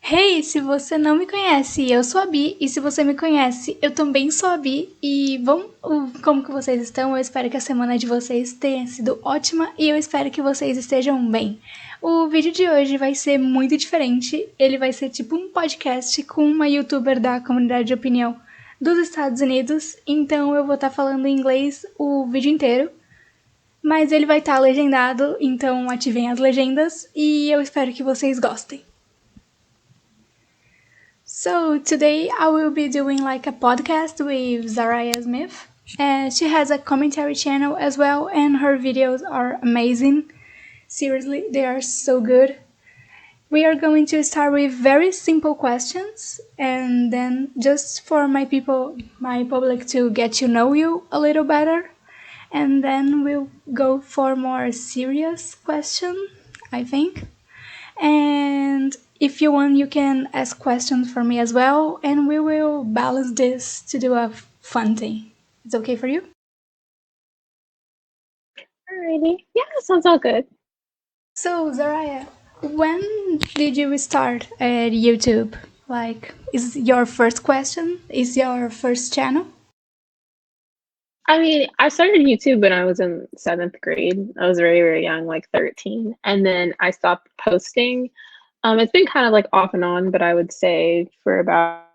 Hey, se você não me conhece, eu sou a Bi, e se você me conhece, eu também sou a Bi, e como que vocês estão? Eu espero que a semana de vocês tenha sido ótima e eu espero que vocês estejam bem. O vídeo de hoje vai ser muito diferente, ele vai ser tipo um podcast com uma youtuber da comunidade de opinião dos Estados Unidos, então eu vou estar falando em inglês o vídeo inteiro, mas ele vai estar legendado, então ativem as legendas e eu espero que vocês gostem. So today I will be doing like a podcast with Zariah Smith. She has a commentary channel as well, and her videos are amazing. Seriously, they are so good. We are going to start with very simple questions, and then just for my public to get to know you a little better, and then we'll go for more serious question, I think. And if you want, you can ask questions for me as well, and we will balance this to do a fun thing. It's okay for you? Alrighty. Yeah, sounds all good. So, Zariah, when did you start at YouTube? Like, is your first question? Is your first channel? I mean, I started YouTube when I was in seventh grade. I was very, very young, like 13. And then I stopped posting. It's been kind of like off and on, but I would say for about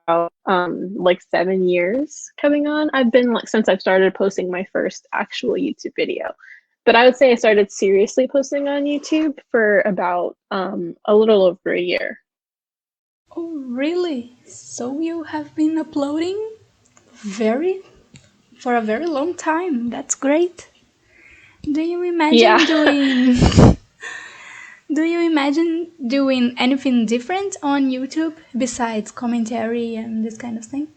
like 7 years coming on. I've been like since I've started posting my first actual YouTube video. But I would say I started seriously posting on YouTube for about a little over a year. Oh, really? So you have been uploading very for a very long time. That's great. Do you Yeah. imagine doing Do you imagine doing anything different on YouTube besides commentary and this kind of thing?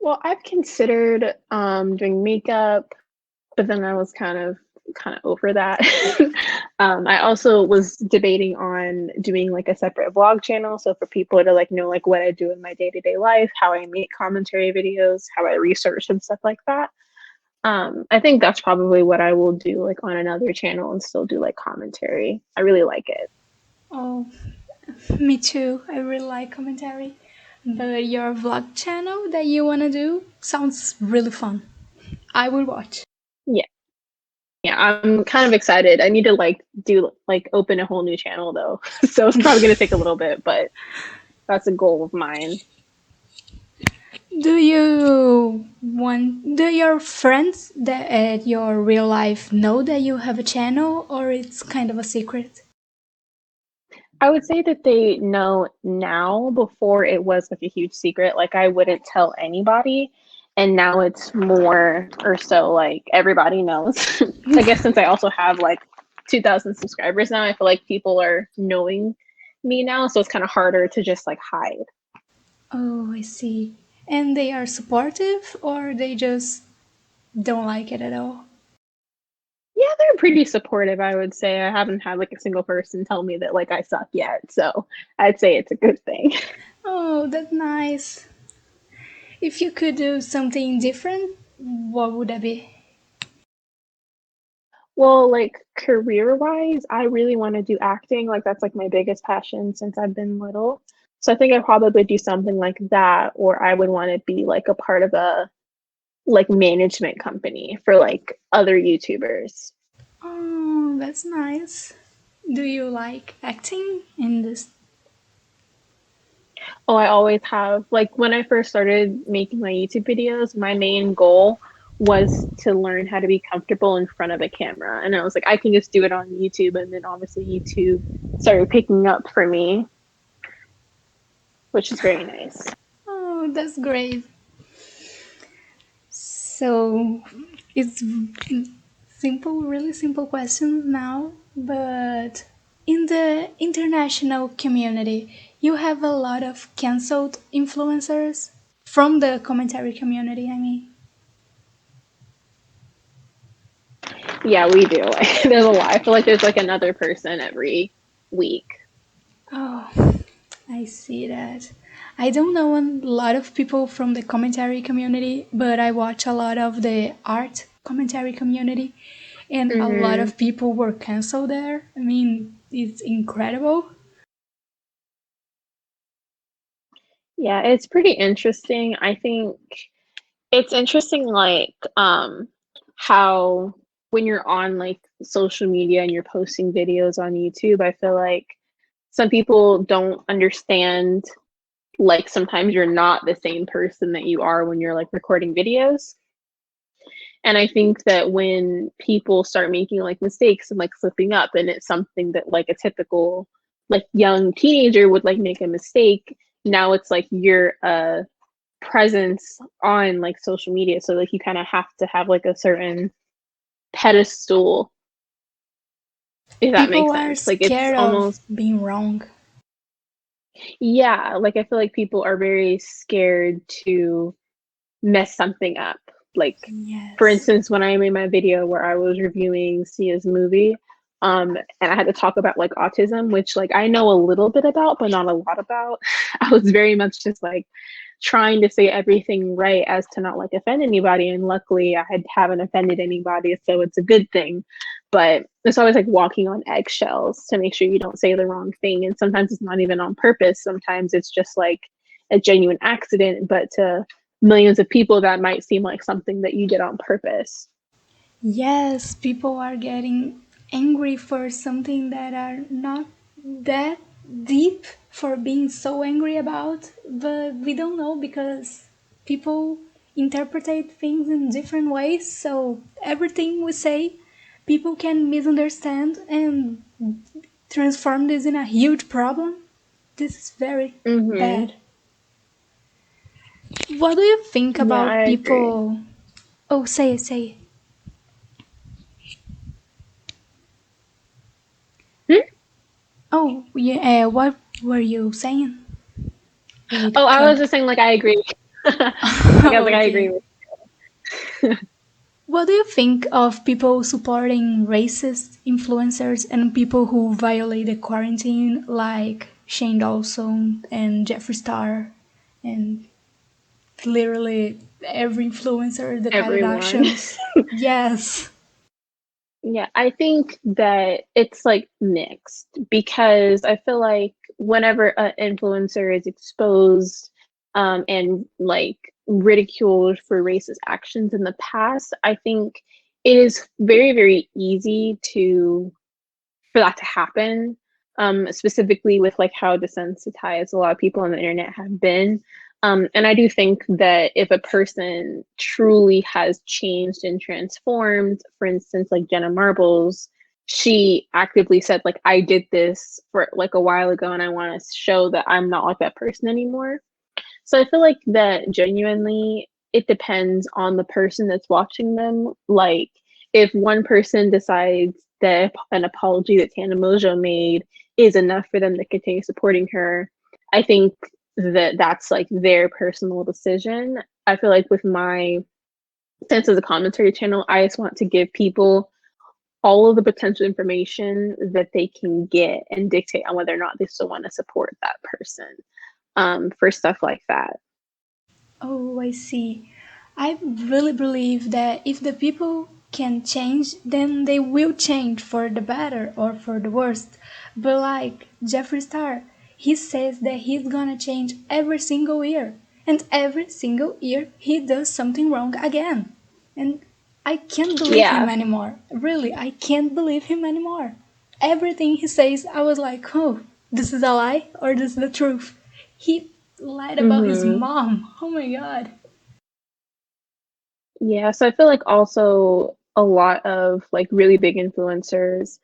Well, I've considered doing makeup, but then I was kind of over that. I also was debating on doing like a separate vlog channel, so for people to like know like what I do in my day-to-day life, how I make commentary videos, how I research and stuff like that. I think that's probably what I will do like on another channel and still do like commentary. I really like it. Oh, me too. I really like commentary. But your vlog channel that you wanna do sounds really fun. I will watch. Yeah. Yeah, I'm kind of excited. I need to like do like open a whole new channel though. So it's probably gonna take a little bit, but that's a goal of mine. Do your friends that at your real life know that you have a channel, or it's kind of a secret? I would say that they know now. Before it was like a huge secret. Like I wouldn't tell anybody. And now it's more or so like everybody knows. I guess since I also have like 2,000 subscribers now, I feel like people are knowing me now. So it's kind of harder to just like hide. Oh, I see. And they are supportive, or they just don't like it at all? Yeah, they're pretty supportive, I would say. I haven't had like a single person tell me that like I suck yet. So I'd say it's a good thing. Oh, that's nice. If you could do something different, what would that be? Well, like career wise, I really want to do acting. Like that's like my biggest passion since I've been little. So I think I'd probably do something like that, or I would want to be like a part of a like management company for like other YouTubers. Oh, that's nice. Do you like acting in this? Oh, I always have. Like when I first started making my YouTube videos, my main goal was to learn how to be comfortable in front of a camera. And I was like, I can just do it on YouTube. And then obviously YouTube started picking up for me, which is very nice. Oh, that's great. So it's really simple questions now, but in the international community, you have a lot of cancelled influencers from the commentary community, I mean. Yeah, we do. There's a lot. I feel like there's like another person every week. Oh, I see that. I don't know a lot of people from the commentary community, but I watch a lot of the art commentary community, and a lot Hmm. of people were canceled there. I mean, it's incredible. Yeah, it's pretty interesting. I think it's interesting, like, how when you're on like social media and you're posting videos on YouTube, I feel like some people don't understand, like, sometimes you're not the same person that you are when you're like recording videos. And I think that when people start making like mistakes and like slipping up, and it's something that like a typical like young teenager would like make a mistake, now it's like you're a presence on like social media. So like you kind of have to have like a certain pedestal, if that People makes are sense. Like it's scared of almost, being wrong. yeah, like I feel like people are very scared to mess something up. Like, for Yes. instance, when I made my video where I was reviewing Sia's movie, and I had to talk about like autism, which like I know a little bit about, but not a lot about. I was very much just like trying to say everything right as to not like offend anybody, and luckily haven't offended anybody, so it's a good thing. But it's always like walking on eggshells to make sure you don't say the wrong thing, and sometimes it's not even on purpose. Sometimes it's just like a genuine accident, but to millions of people that might seem like something that you did on purpose. Yes, people are getting angry for something that are not that deep for being so angry about, but we don't know because people interpret things in different ways, so everything we say, people can misunderstand and transform this in a huge problem. This is very Mm-hmm. bad. What do you think Yeah, I about agree. people? Oh, say it, say it. Hmm? Oh, yeah, what were you saying? We Oh, I was cut. just saying, like, I agree. Like, I was like, I agree Okay. with. What do you think of people supporting racist influencers and people who violate the quarantine, like Shane Dawson and Jeffree Star, and literally every influencer, the Everyone. Kardashians? Yes. Yeah, I think that it's like mixed, because I feel like whenever an influencer is exposed, and like ridiculed for racist actions in the past, I think it is very, very easy to for that to happen. Specifically with like how desensitized a lot of people on the internet have been. And I do think that if a person truly has changed and transformed, for instance, like Jenna Marbles, she actively said, like, I did this for like a while ago and I want to show that I'm not like that person anymore. So I feel like that genuinely it depends on the person that's watching them. Like, if one person decides that an apology that Tana Mojo made is enough for them to continue supporting her, I think that that's like their personal decision. I feel like with my sense of the commentary channel, I just want to give people all of the potential information that they can get and dictate on whether or not they still want to support that person, for stuff like that. Oh, I see. I really believe that if the people can change, then they will change for the better or for the worst. But like Jeffree Star, he says that he's gonna change every single year. And every single year he does something wrong again. And I can't believe him Yeah. anymore. Really, I can't believe him anymore. Everything he says, I was like, oh, this is a lie or this is the truth. He lied about his Hmm. mom. Oh my god. Yeah, so I feel like also a lot of like really big influencers,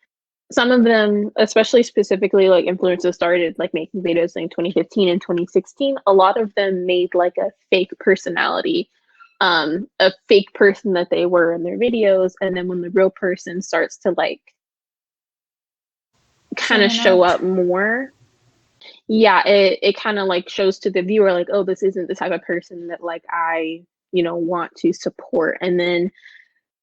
some of them, especially specifically like influencers started like making videos in 2015 and 2016, a lot of them made like a fake personality, a fake person that they were in their videos, and then when the real person starts to like kind of Showing show up. up more, yeah, it kind of like shows to the viewer like, oh, this isn't the type of person that like I, want to support. And then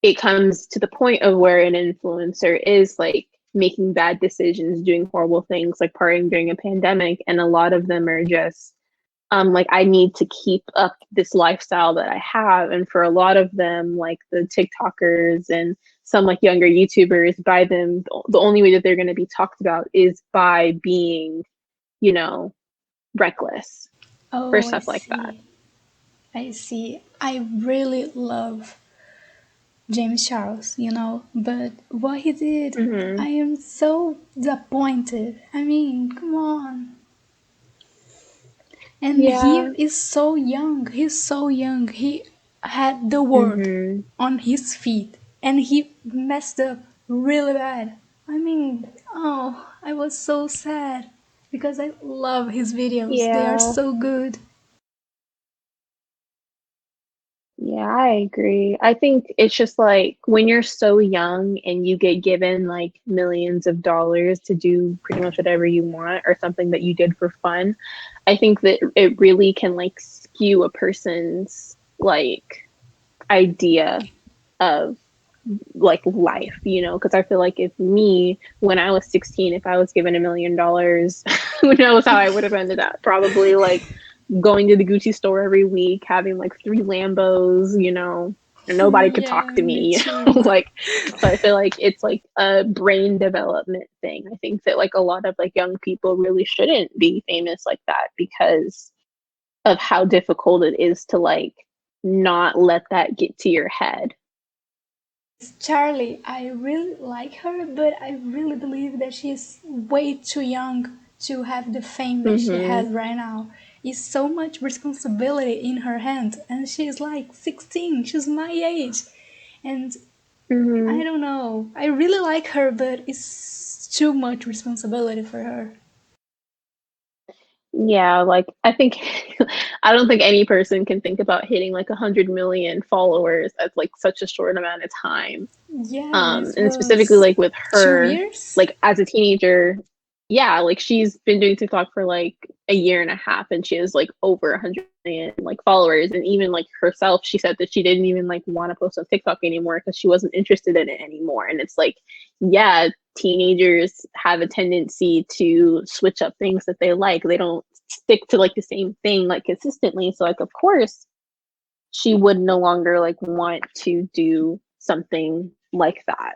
it comes to the point of where an influencer is like making bad decisions, doing horrible things, like partying during a pandemic, and a lot of them are just like, I need to keep up this lifestyle that I have. And for a lot of them, like the TikTokers and some like younger YouTubers, by them, the only way that they're going to be talked about is by being, you know, reckless. for Oh, I stuff like that. see. I see. I really love James Charles, but what he did, Hmm. I am so disappointed. I mean, come on. And he Yeah. is so young. He's so young. He had the world Hmm. on his feet and he messed up really bad. I mean, oh, I was so sad because I love his videos. They are Yeah. so good. Yeah, I agree. I think it's just like when you're so young and you get given like millions of dollars to do pretty much whatever you want or something that you did for fun, I think that it really can like skew a person's like idea of like life, because I feel like if me, when I was 16, if I was given $1 million, who knows how I would have ended up? Probably like going to the Gucci store every week, having like three Lambos, and nobody could Yeah, talk to me me, too. like, so I feel like it's like a brain development thing. I think that like a lot of like young people really shouldn't be famous like that because of how difficult it is to like not let that get to your head. Charlie, I really like her, but I really believe that she's way too young to have the fame that she Hmm. has right now. It's so much responsibility in her hand, and she's like 16, she's my age. And I Hmm. don't know, I really like her, but it's too much responsibility for her. Yeah, like I think I don't think any person can think about hitting like 100 million followers at like such a short amount of time. Yeah, this And specifically was like with two her, years? like as a teenager, yeah, like she's been doing TikTok for like a year and a half and she has like over 100 million like followers. And even like herself, she said that she didn't even like want to post on TikTok anymore because she wasn't interested in it anymore. And it's like, yeah, teenagers have a tendency to switch up things that they like. They don't stick to like the same thing like consistently. So like of course she would no longer like want to do something like that.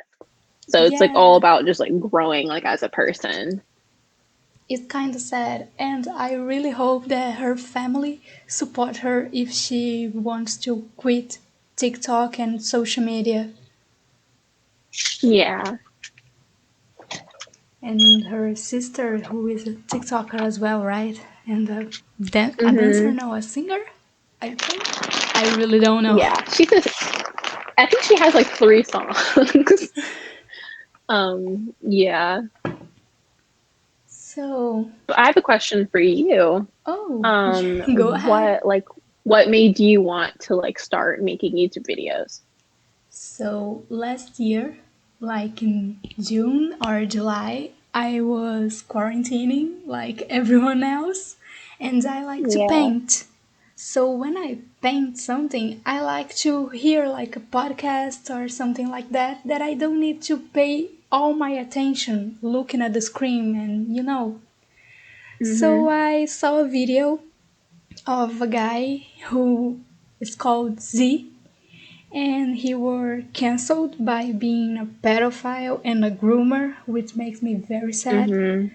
So it's like all Yeah, about just like growing like as a person. it's kind of sad, and I really hope that her family support her if she wants to quit TikTok and social media. Yeah. And her sister, who is a TikToker as well, right? And a dancer, Hmm. no, a singer, I think. I really don't know. Yeah. I think she has like 3 songs. Yeah. So, But I have a question for you. oh, go ahead. What made you want to like start making YouTube videos? So last year, like in June or July, I was quarantining like everyone else, and I like to Yeah. paint. So when I paint something, I like to hear like a podcast or something like that I don't need to pay all my attention looking at the screen and. So Hmm. I saw a video of a guy who is called Z, and he were cancelled by being a pedophile and a groomer, which makes me very sad. Hmm.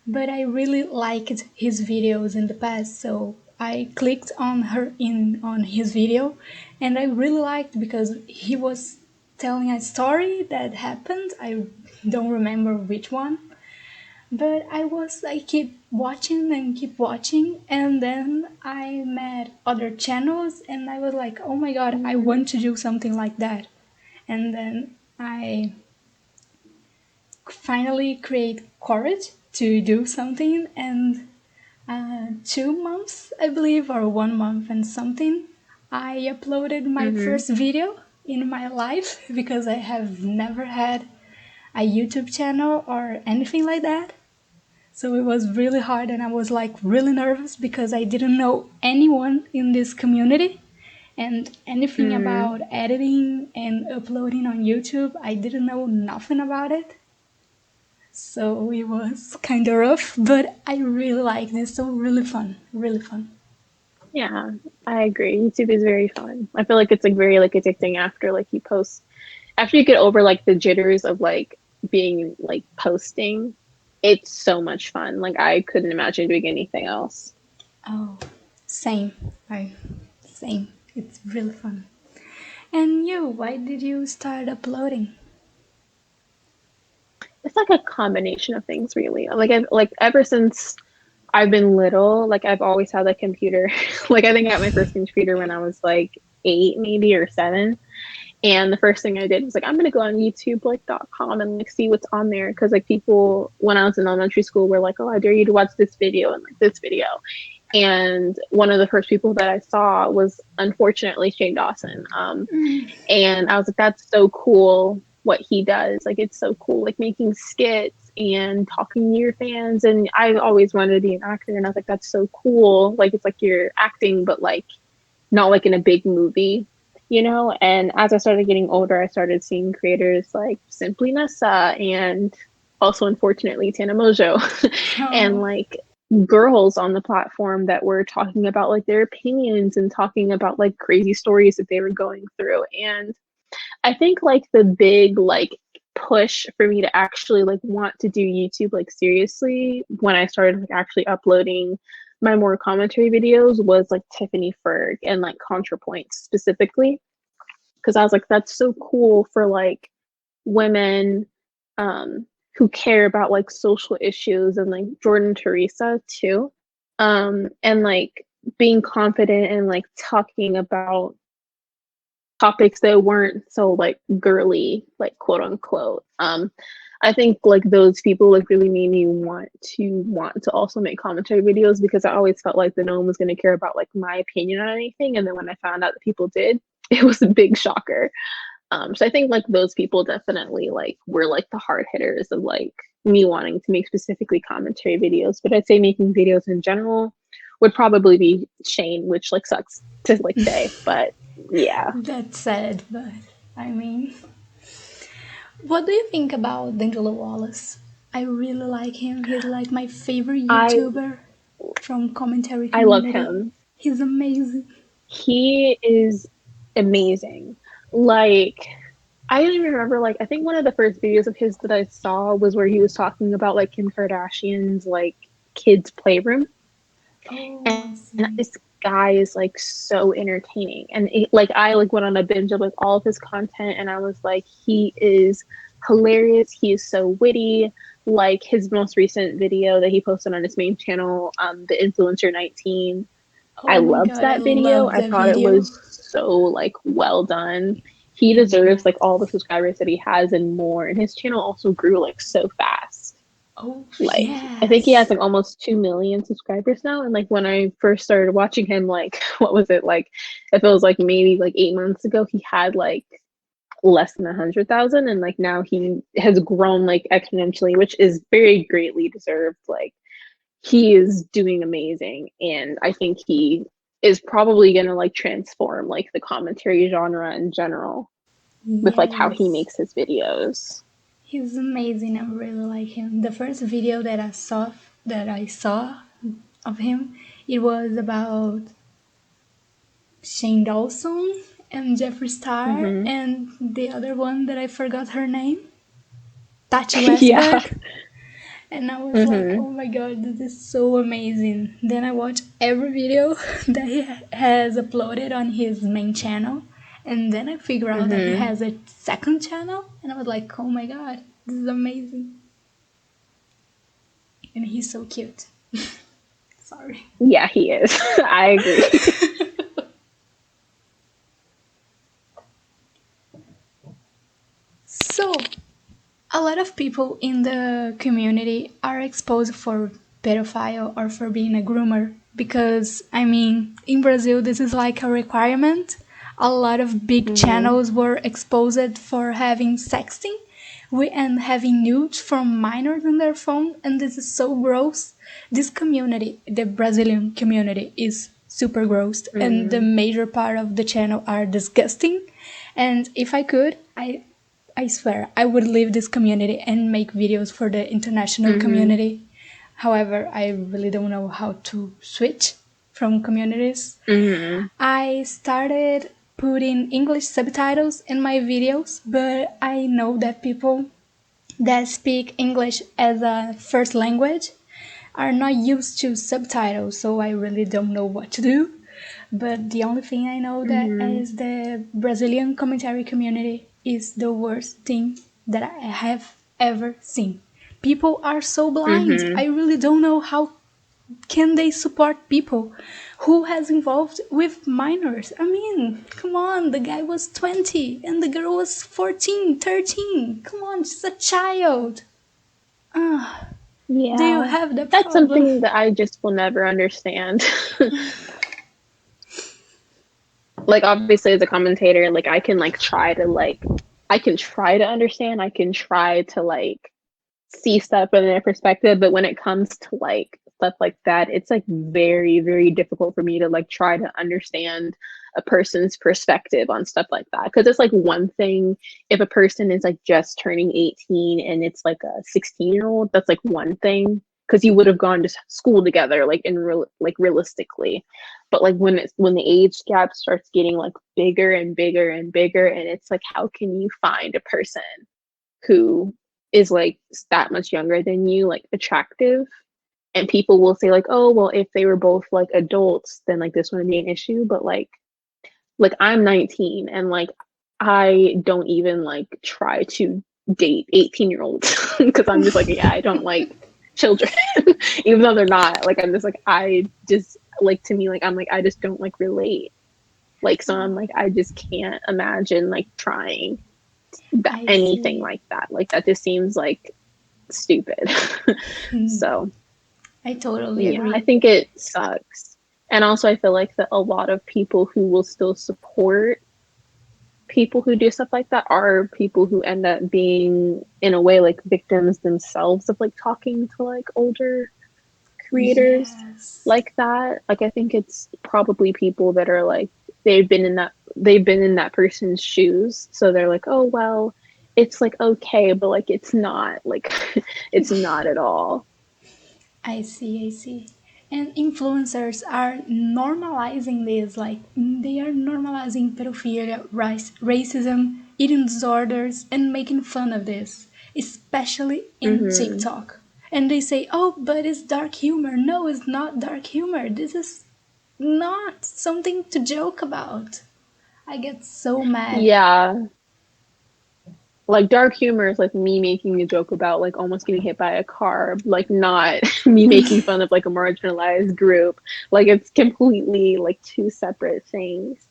But I really liked his videos in the past, so I clicked on his video, and I really liked because he was telling a story that happened. I don't remember which one, but I keep watching and keep watching, and then I met other channels, and I was like, oh my god, I Hmm. want to do something like that. And then I finally create courage to do something, and 2 months, I believe, or 1 month and something, I uploaded my Hmm. first video in my life because I have never had a YouTube channel or anything like that. So it was really hard, and I was like really nervous because I didn't know anyone in this community and anything Hmm. about editing and uploading on YouTube. I didn't know nothing about it. So it was kind of rough, but I really liked it. So really fun, really fun. Yeah, I agree. YouTube is very fun. I feel like it's like very like addicting after like you post after you get over like the jitters of like being like posting. It's so much fun. Like I couldn't imagine doing anything else. Oh, Same. I same. It's really fun. And you, why did you start uploading? It's like a combination of things, really. Like ever since I've been little, like I've always had a computer. Like I think I got my first computer when I was like 8 maybe or 7. And the first thing I did was like I'm gonna go on YouTube like .com and like see what's on there because like people when I was in elementary school were like, oh, I dare you to watch this video and like this video. And one of the first people that I saw was unfortunately Shane Dawson. And I was like, that's so cool what he does. Like it's so cool, like making skits and talking to your fans. And I always wanted to be an actor, and I was like, that's so cool. Like it's like you're acting, but like not like in a big movie, you know? And as I started getting older, I started seeing creators like Simply Nessa and also unfortunately Tana Mojo and Oh, like girls on the platform that were talking about like their opinions and talking about like crazy stories that they were going through. And I think like the big like push for me to actually like want to do YouTube like seriously when I started like actually uploading my more commentary videos was like Tiffany Ferg and like ContraPoints specifically because I was like that's so cool for like women who care about like social issues and like Jordan Teresa too and like being confident and like talking about topics that weren't so like girly, like quote unquote. I think like those people like really made me want to also make commentary videos because I always felt like that no one was going to care about like my opinion on anything, and then when I found out that people did, it was a big shocker. So I think like those people definitely like were like the hard hitters of like me wanting to make specifically commentary videos. But I'd say making videos in general would probably be Shane, which like sucks to like say, but yeah. that's sad, but I mean, what do you think about D'Angelo Wallace? I really like him. He's like my favorite I YouTuber from commentary I love community. him. He's amazing. He is amazing. Like I don't even remember like I think one of the first videos of his that I saw was where he was talking about like Kim Kardashian's like kids playroom. Oh, And I see. this guy is like so entertaining. And like I like went on a binge of like all of his content and I was like he is hilarious. He is so witty. Like his most recent video that he posted on his main channel, the Influencer 19, I Oh my loved god, I that video. love I that thought it video. was so like well done. He deserves like all the subscribers that he has and more. And his channel also grew like so fast. Oh, Like I think he has yes. like almost 2 million subscribers now. And like when I first started watching him, like what was it like? If it was like maybe like 8 months ago, he had like less than 100,000, and like now he has grown like exponentially, which is very greatly deserved. Like he is doing amazing, and I think he is probably gonna like transform like the commentary genre in general with like how he Yes. makes his videos. He's amazing. I really like him. The first video that I saw of him, it was about Shane Dawson and Jeffree Star Mm-hmm. and the other one that I forgot her name, Tati Yeah. Westberg. And I was like, Mm-hmm. oh my god, this is so amazing. Then I watched every video that he has uploaded on his main channel. And then I figured out that he Mm-hmm. has a second channel. And I was like, oh my god, this is amazing. And he's so cute. Sorry. Yeah, he is. I agree. So, a lot of people in the community are exposed for pedophile or for being a groomer because, I mean, in Brazil, this is like a requirement. A lot of big Mm-hmm. channels were exposed for having sexting and having nudes from minors in their phone, and this is so gross. This community, the Brazilian community, is super gross, and the Mm-hmm. major part of the channel are disgusting. And if I could, I swear I would leave this community and make videos for the international Mm-hmm. community. However, I really don't know how to switch from communities. Mm-hmm. I started putting English subtitles in my videos, but I know that people that speak English as a first language, are not used to subtitles, so I really don't know what to do. But the only thing I know that Mm-hmm. is the Brazilian commentary community is the worst thing that I have ever seen. People are so blind. Mm-hmm. I really don't know how can they support people who has involved with minors. I mean, come on, the guy was 20 and the girl was 14, 13. Come on, she's a child. Ah, do you Yeah, have the that's problem? something that I just will never understand. Like obviously as a commentator, like I can try to understand, I can try to like see stuff in their perspective, but when it comes to like stuff like that, it's like very, very difficult for me to like try to understand a person's perspective on stuff like that. Because it's like one thing if a person is like just turning 18 and it's like a 16-year-old, that's like one thing because you would have gone to school together, like in real, like realistically. But like when the age gap starts getting like bigger and bigger and bigger, and it's like how can you find a person who is like that much younger than you like attractive, and people will say like, oh well, if they were both like adults then like this wouldn't be an issue, but like I'm 19 and like I don't even like try to date 18-year-olds because I'm just like, yeah, I don't like children. Even though they're not, like I'm just like, I just like, to me, like I'm like I just don't like relate, like so I'm like I just can't imagine like trying that I anything see. like that. Like that just seems like stupid. So I totally yeah, I agree. think it sucks. And also I feel like that a lot of people who will still support people who do stuff like that are people who end up being in a way like victims themselves of like talking to like older creators Yes. like that. Like I think it's probably people that are like they've been in that person's shoes, so they're like, oh well, it's like okay, but like it's not like it's not at all. I see, I see. And influencers are normalizing this, like they are normalizing pedophilia, racism, eating disorders, and making fun of this, especially in Mm-hmm. TikTok. And they say, oh, but it's dark humor. No, it's not dark humor. This is not something to joke about. I get so mad. Yeah, like dark humor is like me making a joke about like almost getting hit by a car, like not me making fun of like a marginalized group. Like it's completely like two separate things.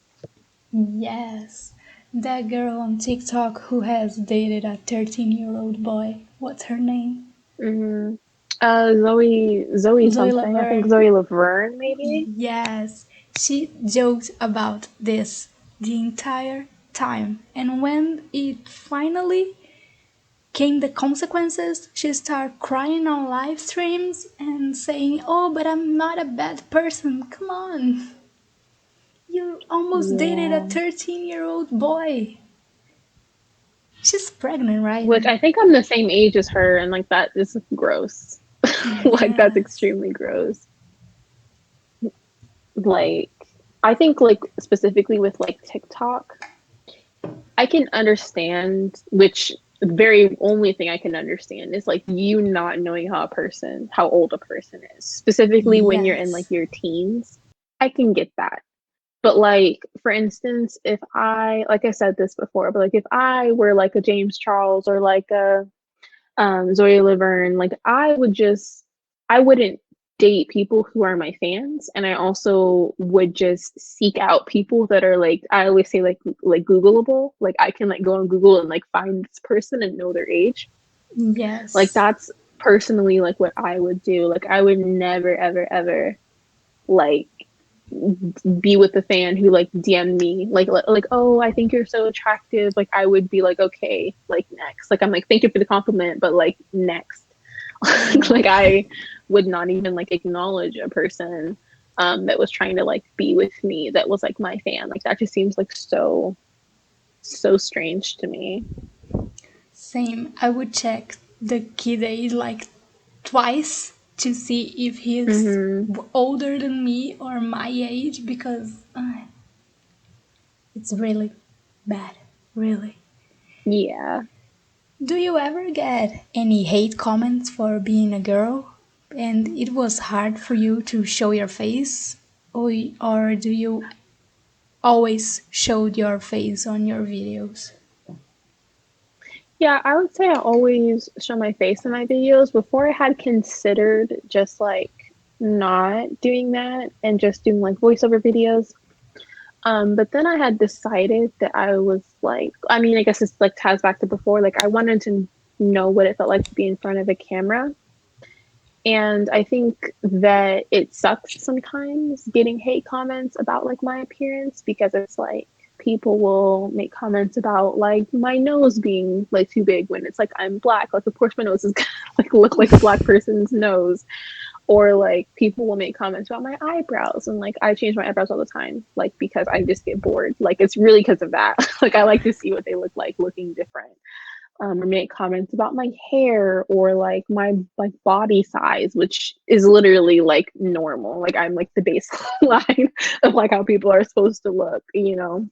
Yes, that girl on TikTok who has dated a 13-year-old boy. What's her name? Mm-hmm. Zoe Zoe something. I think Laverne. Zoe Laverne maybe. Yes, she joked about this the entire time. And when it finally came the consequences, she started crying on live streams and saying, oh, but I'm not a bad person. Come on. You almost dated a Yeah. 13-year-old boy. She's pregnant, right? Which I think I'm the same age as her, and like that is gross. Like that's Yes. extremely gross. Like I think like specifically with like TikTok, I can understand, which the very only thing I can understand is like you not knowing how old a person is, specifically when you're in like Yes. your teens. I can get that. But like for instance, if I like I said this before, but like if I were like a James Charles or like a Zoe Laverne, like I wouldn't date people who are my fans, and I also would just seek out people that are like I always say like Googleable, like I can like go on Google and like find this person and know their age. Like Yes. that's personally like what I would do. Like I would never ever ever like be with a fan who like DM'd me like oh I think you're so attractive. Like I would be like okay, like next. Like I'm like thank you for the compliment, but like next. Like Oh, I would not even like acknowledge a person that was trying to like be with me that was like my fan. Like that just seems like so strange to me. same. I would check the kid age like twice to see if he's Mm-hmm. older than me or my age because it's really bad. Really. Yeah. Do you ever get any hate comments for being a girl? And it was hard for you to show your face, or do you always showed your face on your videos? Yeah, I would say I always show my face in my videos. Before I had considered just like not doing that and just doing like voiceover videos. But then I had decided that I was like, I mean, I guess this like ties back to before, like I wanted to know what it felt like to be in front of a camera. And I think that it sucks sometimes getting hate comments about like my appearance because it's like people will make comments about like my nose being like too big when it's like I'm black. Like of course my nose is gonna like look like a black person's nose. Or like people will make comments about my eyebrows and like I change my eyebrows all the time, like because I just get bored. Like it's really because of that. Like I like to see what they look like looking different, or make comments about my hair or like my like body size, which is literally like normal. Like I'm like the baseline of like how people are supposed to look, you know.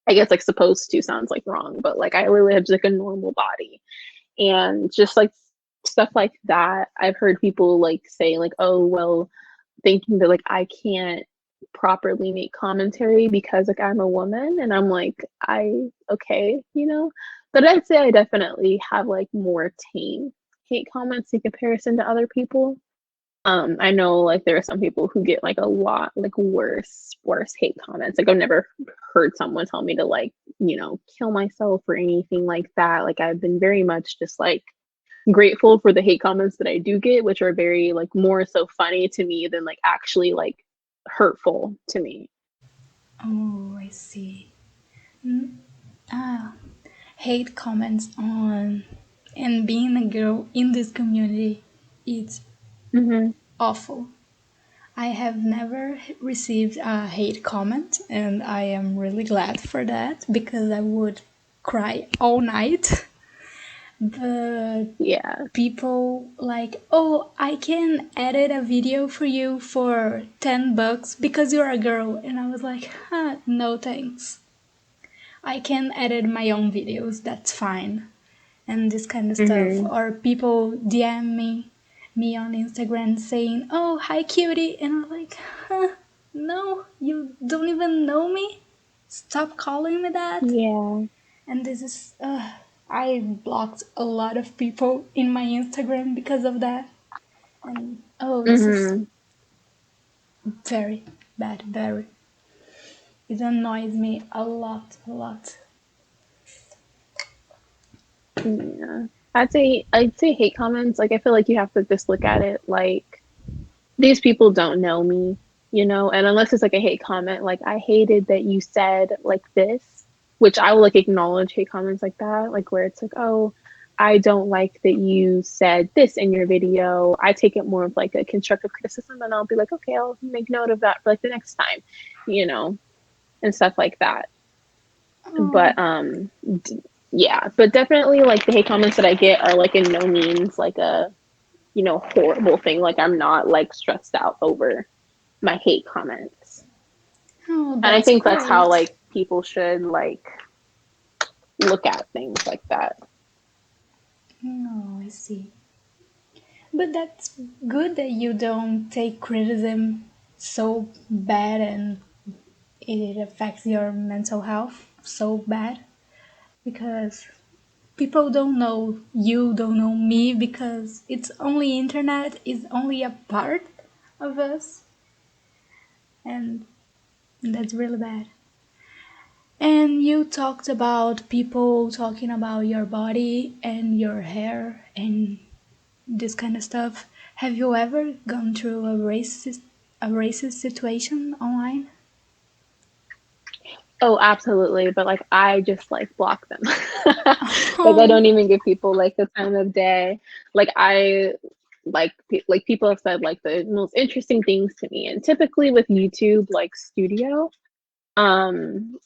I guess like supposed to sounds like wrong, but like I really have just like a normal body. And just like stuff like that, I've heard people like say like, oh well, thinking that like I can't properly make commentary because like I'm a woman, and I'm like, I okay, you know. But I'd say I definitely have like more tame hate comments in comparison to other people. I know like there are some people who get like a lot like worse hate comments. Like I've never heard someone tell me to like, you know, kill myself or anything like that. Like I've been very much just like grateful for the hate comments that I do get, which are very like more so funny to me than like actually like hurtful to me. Oh, I see. Mm, ah, hate comments on and being a girl in this community, it's Hmm. awful. I have never received a hate comment, and I am really glad for that because I would cry all night. But Yeah. people like, oh, I can edit a video for you for $10 because you're a girl. And I was like, no thanks. I can edit my own videos, that's fine. And this kind of stuff. Hmm. Or people DM me on Instagram saying, oh, hi cutie. And I'm like, no, you don't even know me. Stop calling me that. Yeah. And this is, I blocked a lot of people in my Instagram because of that. And oh, this is Hmm. very bad, very. It annoys me a lot, a lot. Yeah. I'd say hate comments, like I feel like you have to just look at it like these people don't know me, you know, and unless it's like a hate comment, like I hated that you said like this, which I will like acknowledge hate comments like that, like where it's like, oh, I don't like that you said this in your video. I take it more of like a constructive criticism and I'll be like, okay, I'll make note of that for like the next time, you know, and stuff like that. Oh, But yeah, but definitely like the hate comments that I get are like in no means like a, you know, horrible thing. Like I'm not like stressed out over my hate comments. oh, And I that's think that's how great. like people should like look at things like that. Oh, I see. But that's good that you don't take criticism so bad and it affects your mental health so bad because people don't know you, don't know me because it's only internet, is only a part of us, and that's really bad. And you talked about people talking about your body and your hair and this kind of stuff. Have you ever gone through a racist situation online? Oh, absolutely. But like I just like block them. Like I Oh, don't even give people like the time of day. Like I like people have said like the most interesting things to me. And typically with YouTube like Studio, um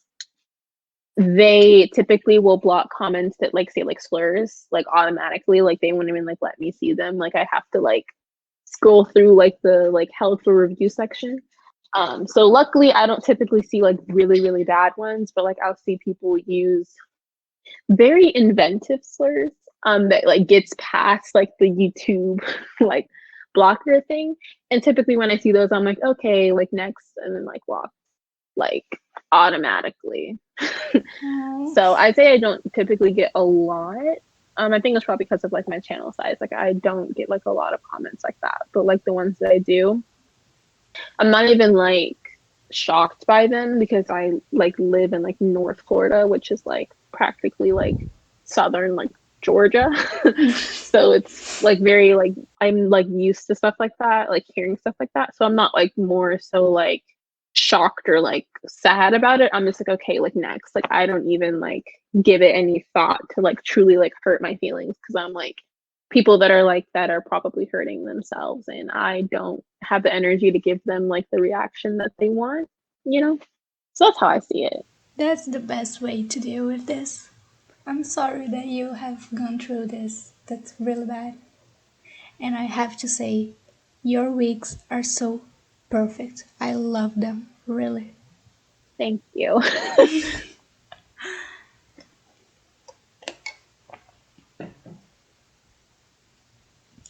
they typically will block comments that like say like slurs like automatically, like they won't even like let me see them, like I have to like scroll through like the like held for review section. So luckily I don't typically see like really bad ones, but like I'll see people use very inventive slurs that like gets past like the YouTube like blocker thing. And typically when I see those, I'm like, okay, like next, and then like walk like automatically. Oh, So I'd say I don't typically get a lot. I think it's probably because of like my channel size. Like I don't get like a lot of comments like that. But like the ones that I do, I'm not even like shocked by them because I like live in like North Florida, which is like practically like southern like Georgia. So it's like very like I'm like used to stuff like that, like hearing stuff like that. So I'm not like more so like shocked or like sad about it. I'm just like, okay, like next. Like I don't even like give it any thought to like truly like hurt my feelings because I'm like people that are like that are probably hurting themselves and I don't have the energy to give them like the reaction that they want, you know? So that's how I see it. that's the best way to deal with this. I'm sorry that you have gone through this. That's really bad. And I have to say, your wigs are so perfect. I love them, really. Thank you.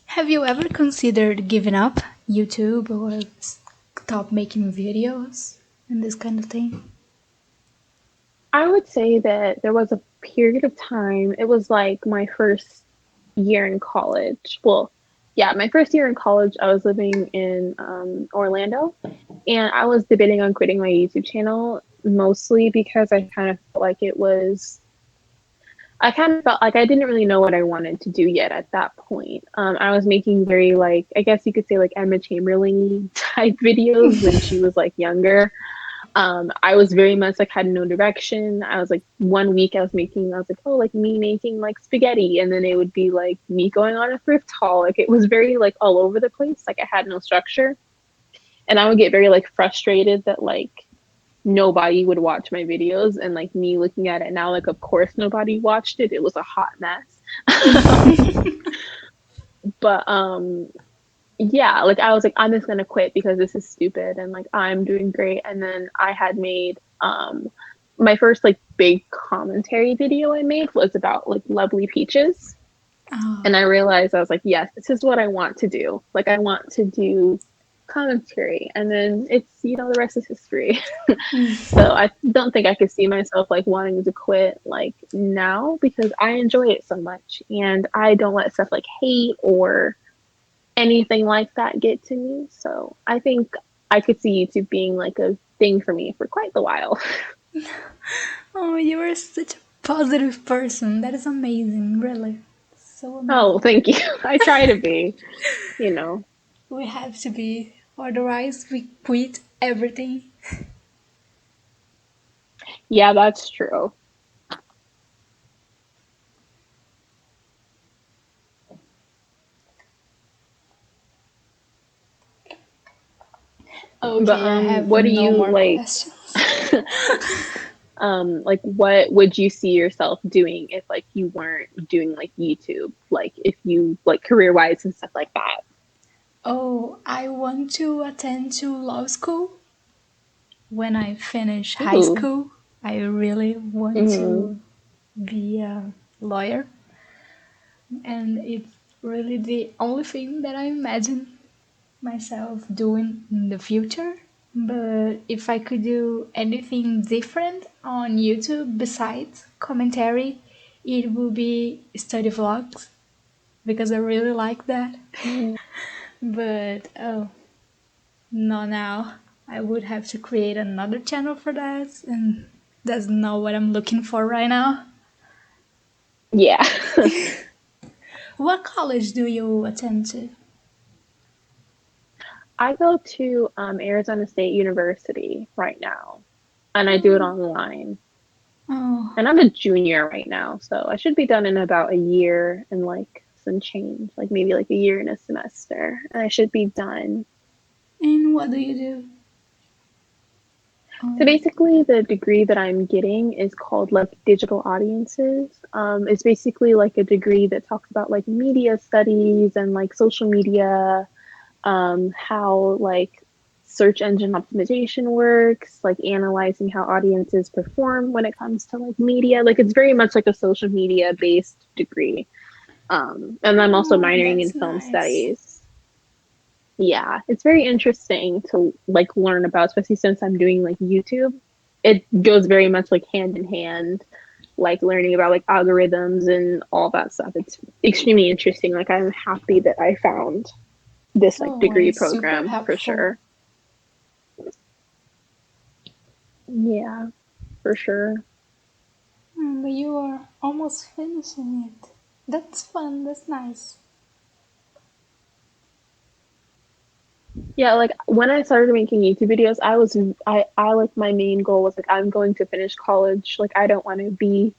Have you ever considered giving up YouTube or stop making videos and this kind of thing? I would say that there was a period of time, it was like my first year in college. Well, yeah, my first year in college, I was living in Orlando and I was debating on quitting my YouTube channel mostly because I kind of felt like it was I kind of felt like I didn't really know what I wanted to do yet at that point. I was making very like I guess you could say like Emma Chamberlain type videos when she was like younger. I was very much like had no direction. I was like one week I was like, oh, like me making like spaghetti, and then it would be like me going on a thrift haul. Like it was very like all over the place. Like I had no structure, and I would get very like frustrated that like nobody would watch my videos, and like me looking at it now, like of course nobody watched it. It was a hot mess. But yeah, like I was like, I'm just gonna quit because this is stupid and like I'm doing great. And then I had made my first like big commentary video I made was about like Lovely Peaches. Oh, And I realized I was like, yes, this is what I want to do. Like I want to do commentary and then it's the rest is history. So I don't think I could see myself like wanting to quit like now because I enjoy it so much and I don't let stuff like hate or anything like that get to me. So I think I could see YouTube being like a thing for me for quite a while. oh, you are such a positive person. That is amazing, really. So Oh, amazing. thank you. I try to be, you know. We have to be, otherwise, we quit everything. Yeah, that's true. But Okay, I have what do no you more like questions. like what would you see yourself doing if like you weren't doing like YouTube? Like if you like career-wise and stuff like that. Oh, I want to attend to law school. When I finish high Ooh. school, I really want Mm-hmm. to be a lawyer. And it's really the only thing that I imagine myself doing in the future. But if I could do anything different on YouTube besides commentary, it would be study vlogs because I really like that. But oh, not now. I would have to create another channel for that, and that's not what I'm looking for right now. Yeah. What college do you attend to? I go to Arizona State University right now, and I do it Oh, online. oh, And I'm a junior right now, so I should be done in about a year and like some change, like maybe like a year and a semester, and I should be done. and what do you do? So Oh, basically, the degree that I'm getting is called like digital audiences. It's basically like a degree that talks about like media studies and like social media, how like search engine optimization works, like analyzing how audiences perform when it comes to like media. Like it's very much like a social media based degree. And I'm also oh, minoring in that's film nice. studies. Yeah, it's very interesting to like learn about, especially since I'm doing like YouTube. It goes very much like hand in hand, like learning about like algorithms and all that stuff. It's extremely interesting. Like I'm happy that I found this like Oh, degree it's super program for helpful. sure. Yeah, for sure. But you are almost finishing it. That's fun, that's nice. Yeah, like when I started making YouTube videos, I like my main goal was like I'm going to finish college. Like I don't want to be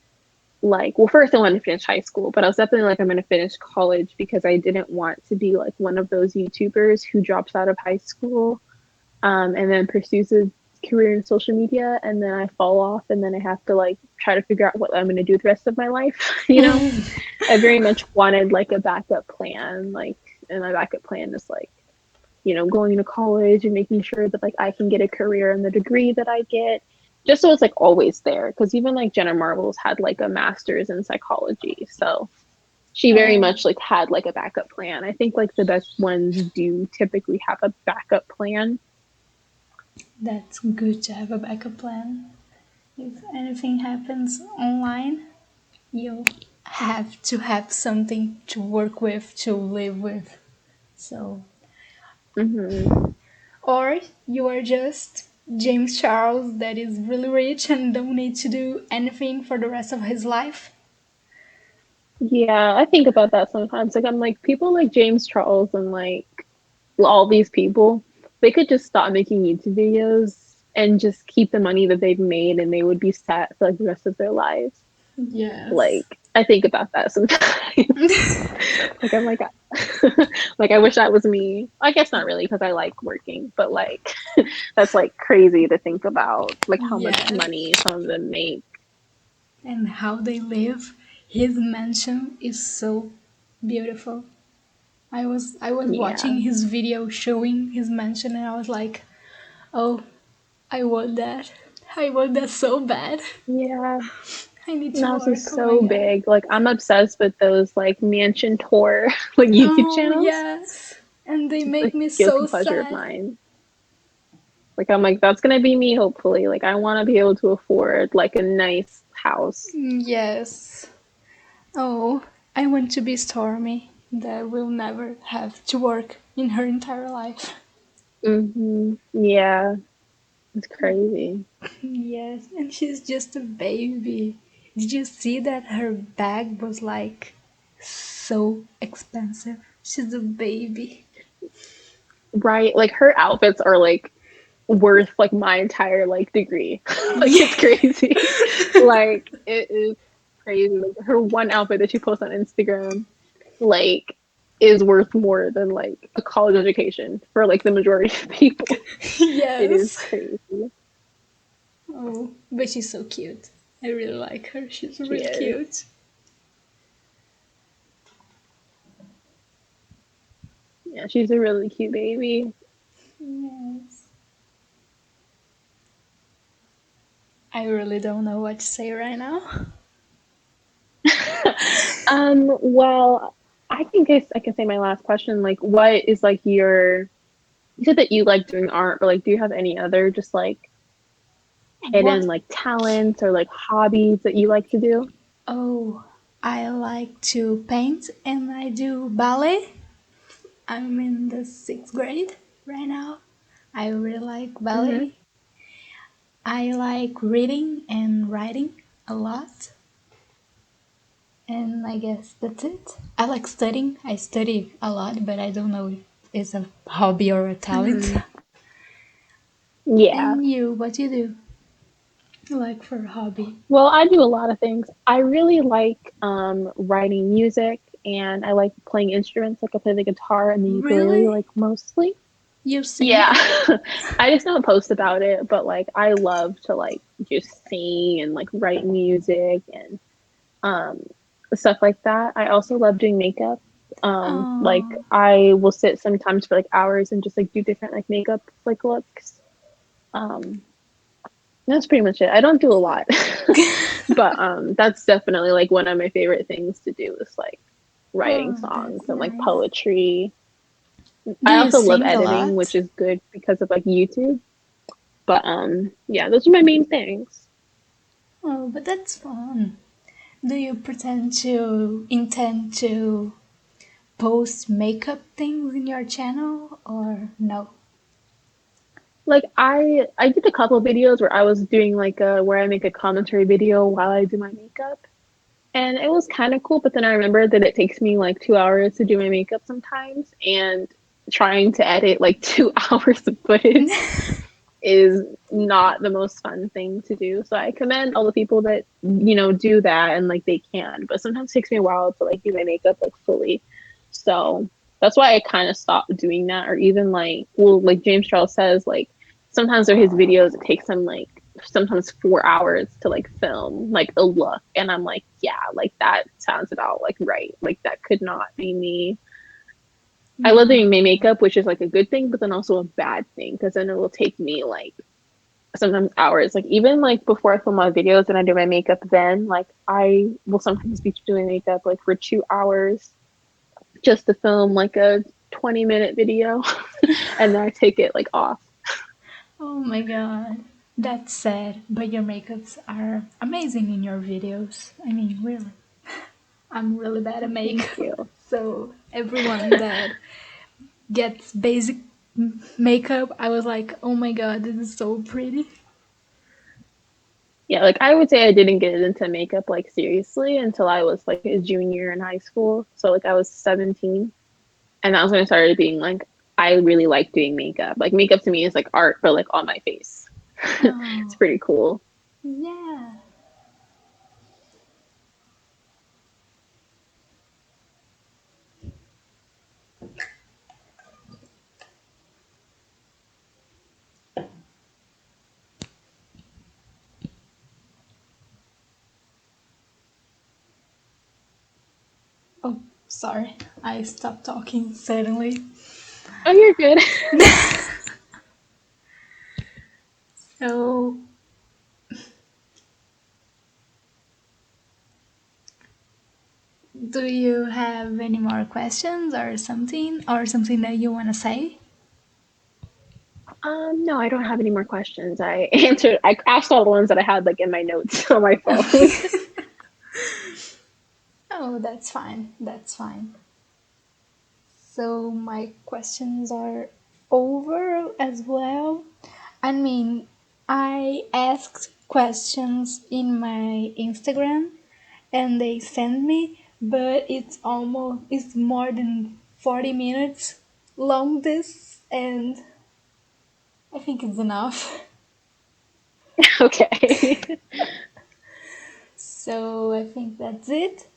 like well first I wanted to finish high school, but I was definitely like I'm going to finish college because I didn't want to be like one of those YouTubers who drops out of high school and then pursues a career in social media and then I fall off and then I have to like try to figure out what I'm going to do the rest of my life, you know? I very much wanted like a backup plan, like and my backup plan is like going to college and making sure that like I can get a career in the degree that I get, just so it's like always there. Because even like Jenna Marbles had like a master's in psychology, so she very Oh, much like had like a backup plan. I think like the best ones do typically have a backup plan. that's good to have a backup plan. If anything happens online, you have to have something to work with, to live with. So, Hmm. or you are just James Charles that is really rich and don't need to do anything for the rest of his life. Yeah, I think about that sometimes. Like I'm like people like James Charles and like all these people, they could just stop making YouTube videos and just keep the money that they've made and they would be set for like the rest of their lives. Yes. Like I think about that sometimes. Like I'm like like I wish that was me. I guess not really because I like working, but like that's like crazy to think about like how much Yes. money some of them make. And how they live. His mansion is so beautiful. I was watching Yeah. his video showing his mansion and I was like, "Oh, I want that. I want that so bad. Yeah. I need And to also work. Oh my so god." big. Like I'm obsessed with those like mansion tour like YouTube Oh, channels. yes. And they It's make like me a guilty so pleasure of sad. mine. Like I'm like that's gonna be me hopefully. Like I want to be able to afford like a nice house. Yes. Oh, I want to be Stormy. That will never have to work in her entire life. Yeah, it's crazy. Yes, and she's just a baby. Did you see that her bag was like so expensive? She's a baby. Right? Like her outfits are like worth like my entire like degree. Like it's Yeah. crazy. Like it is crazy. Like her one outfit that she posts on Instagram like is worth more than like a college education for like the majority of people. It is Yes. crazy. Oh, but she's so cute. I really like her. She's She really is. cute. Yeah, she's a really cute baby. Yes. I really don't know what to say right now. Well, I think I can say my last question. Like, what is like you said that you like doing art, but like, do you have any other just like hidden What? like talents or like hobbies that you like to do? Oh, I like to paint and I do ballet. I'm in the sixth grade right now. I really like Hmm. ballet. I like reading and writing a lot. And I guess that's it. I like studying. I study a lot, but I don't know if it's a hobby or a talent. Hmm. Yeah. And you, what do you do? Like for a hobby? Well, I do a lot of things. I really like writing music and I like playing instruments. Like I play the guitar and the ukulele Really? like mostly. You sing? Yeah. I just don't post about it, but like I love to like just sing and like write music and um stuff like that. I also love doing makeup. Like Oh, I will sit sometimes for like hours and just like do different like makeup like looks. Um that's pretty much it. I don't do a lot. But that's definitely like one of my favorite things to do is like writing oh, songs that's and like nice. poetry. Do I you also love sing a editing, which lot? is good because of like YouTube. But yeah, those are my main things. Oh, but that's fun. Do you intend to post makeup things in your channel or no? Like I did a couple videos where I was doing like a where I make a commentary video while I do my makeup. And it was kind of cool, but then I remembered that it takes me like 2 hours to do my makeup sometimes, and trying to edit like 2 hours of footage is not the most fun thing to do. So I commend all the people that, do that and like they can, but sometimes it takes me a while to like do my makeup like fully. So that's why I kind of stopped doing that. Or even like, well, like James Charles says, like sometimes are his videos, it takes him like sometimes 4 hours to like film like a look. And I'm like, yeah, like that sounds about like right. Like that could not be me. I love doing my No. makeup, which is like a good thing, but then also a bad thing because then it will take me like sometimes hours. Like even like before I film my videos and I do my makeup, then like I will sometimes be doing makeup like for 2 hours just to film like a 20-minute video, and then I take it like off. Oh my god. That's sad, but your makeups are amazing in your videos. I mean, really. I'm really bad at Thank makeup. you. So, everyone that gets basic makeup, I was like, oh my god, this is so pretty. Yeah, like I would say I didn't get into makeup like seriously until I was like a junior in high school. So like I was 17, and that was when I started being like, I really like doing makeup. Like makeup to me is like art, but like on my face. It's Oh, pretty cool. yeah. Oh, sorry. I stopped talking suddenly. Oh, you're good. So, do you have any more questions or something that you want to say? No, I don't have any more questions. I asked all the ones that I had like in my notes on my phone. Oh, that's fine. That's fine. So my questions are over as well. I mean, I asked questions in my Instagram and they send me, but it's more than 40 minutes long this and I think it's enough. Okay. So I think that's it.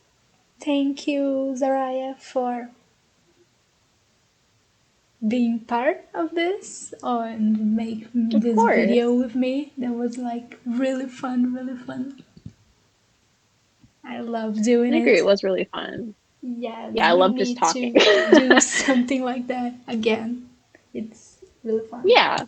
Thank you, Zaraya, for being part of this and make Of this video course. with me. That was like really fun, really fun. I love doing I agree. It it. was really fun. Yeah, Yeah, I we love just need talking. to do something like that again. It's really fun. Yeah.